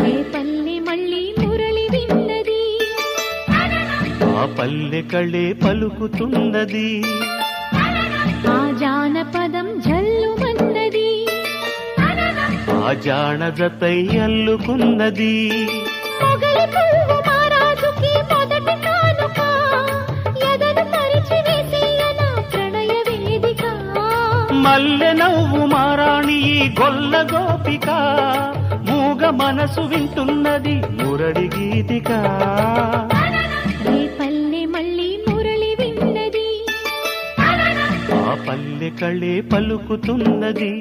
రేపల్లె మళ్ళీ మురళి విన్నది, ఆ పల్లె కళే పలుకుతున్నది, ఆ జానపదం జల్లుమన్నది, ఆ జానజతై అల్లుకున్నది. మొగలి పువ్వు మహారాజుకి మొదటి కానుక, ఎదను పరిచి వేసేయన ప్రణయ వేదిక. మల్లె నవ్వు మారాణి ఈ గొల్ల గోపిక, మూగ మనసు వింటున్నది మురళి గీతిక. రేపల్లె మళ్ళీ మురళి విన్నది, ఆ పల్లె కళే పలుకుతున్నది.